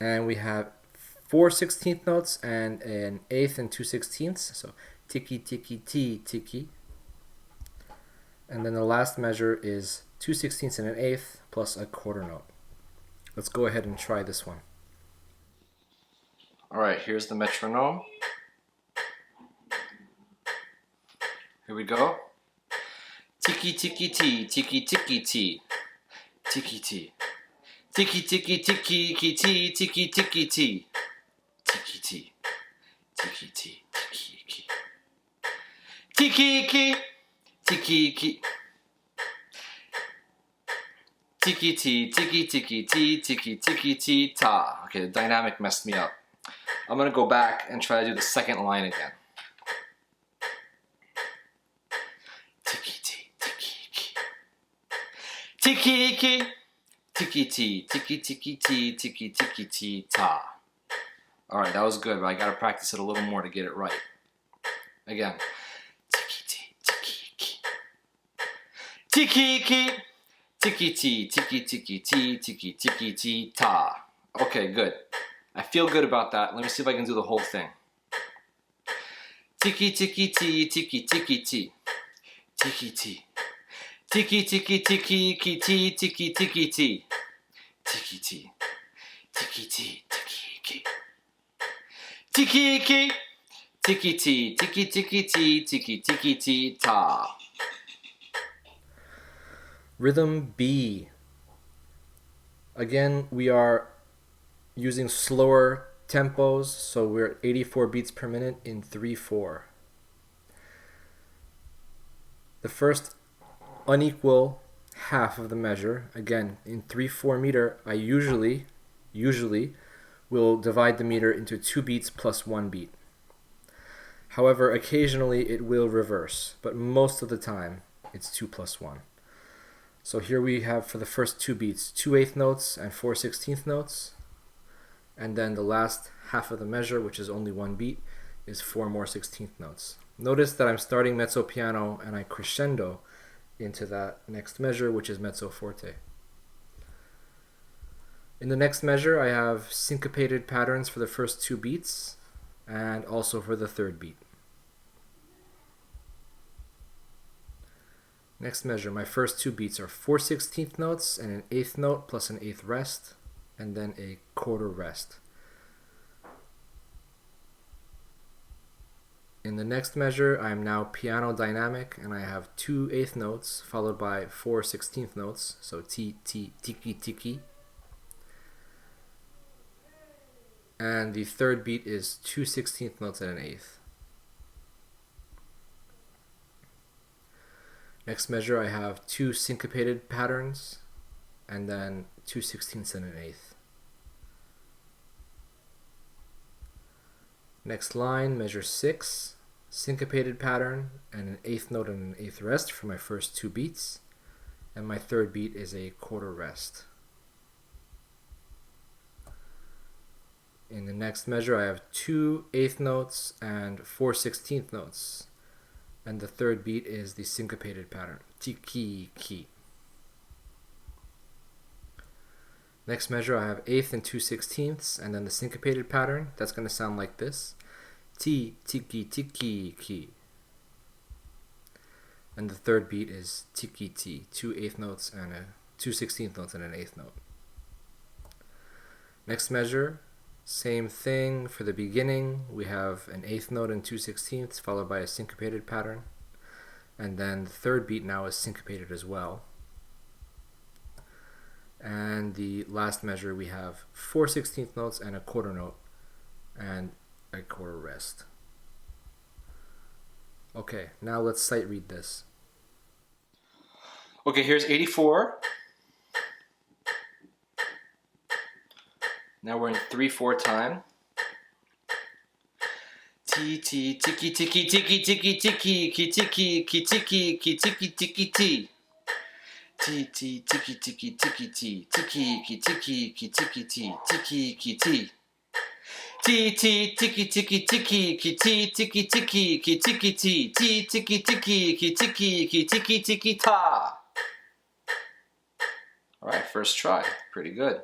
and we have 4/16 notes and an eighth and 2/16. So tiki tiki ti tiki. And then the last measure is 2/16 and an eighth plus a quarter note. Let's go ahead and try this one. All right, here's the metronome. Here we go. Tiki tiki ti, tiki tiki ti, tiki ti. Tiki tiki tiki ki ti, tiki tiki ti, tiki ti, tiki ti, tiki ki. Tiki ki, tiki ki. Tiki ti, tiki tiki ti, tiki tiki ti ta. Okay, the dynamic messed me up. I'm gonna go back and try to do the second line again. Tiki ti, tiki ki. Tiki ki. Tiki ti, tiki tiki ti, tiki tiki ti ta. Alright, that was good, but I gotta practice it a little more to get it right. Again. Tiki ti, tiki ki. Tiki ki. Tiki ti, tiki tiki ti, tiki tiki ti ta. Okay, good. I feel good about that. Let me see if I can do the whole thing. Tiki tiki ti, tiki tiki ti. Tiki ti. Tiki tiki tiki ki ti, tiki tiki ti. Tiki ti. Tiki ti, tiki ki. Tiki ki. Tiki ti, tiki tiki ti, tiki tiki ti ta. Rhythm B. Again, we are using slower tempos, so we're at 84 beats per minute in 3/4. The first unequal half of the measure, again in 3/4 meter, I usually will divide the meter into 2 beats plus 1 beat. However, occasionally it will reverse, but most of the time it's 2 plus 1. So here we have for the first 2 beats 2 eighth notes and 4/16 notes, and then the last half of the measure, which is only 1 beat, is 4 more 16th notes. Notice that I'm starting mezzo piano and I crescendo into that next measure, which is mezzo forte. In the next measure, I have syncopated patterns for the first 2 beats and also for the third beat. Next measure, my first 2 beats are 4/16 notes and an eighth note plus an eighth rest, and then a quarter rest. In the next measure, I am now piano dynamic, and I have 2 eighth notes followed by 4/16 notes, so ti, ti, tiki, tiki. And the third beat is 2/16 notes and an eighth. Next measure, I have 2 syncopated patterns, and then 2/16 and an eighth. Next line, measure 6, syncopated pattern, and an eighth note and an eighth rest for my first 2 beats, and my third beat is a quarter rest. In the next measure, I have 2 eighth notes and 4/16 notes, and the third beat is the syncopated pattern, tiki ki. Next measure, I have eighth and 2/16, and then the syncopated pattern. That's going to sound like this: ti, tiki, tiki ki. And the third beat is tiki ti, 2 eighth notes and 2/16 notes and an eighth note. Next measure, same thing for the beginning. We have an eighth note and 2/16 followed by a syncopated pattern, and then the third beat now is syncopated as well. And the last measure, we have 4/16 notes and a quarter note and a quarter rest. Okay, now let's sight read this. Okay, here's 84. Now we're in 3/4 time. Ti ti tiki tiki tiki tiki tiki ki tiki ki tiki ki tiki tiki ti. Ti ti tiki tiki tiki ti tiki ki tiki ki tiki ti tiki ki ti. Ti ti tiki tiki tiki ki ti tiki tiki ki tiki ti ti tiki tiki ki tiki ki tiki tiki ta. All right, first try, pretty good.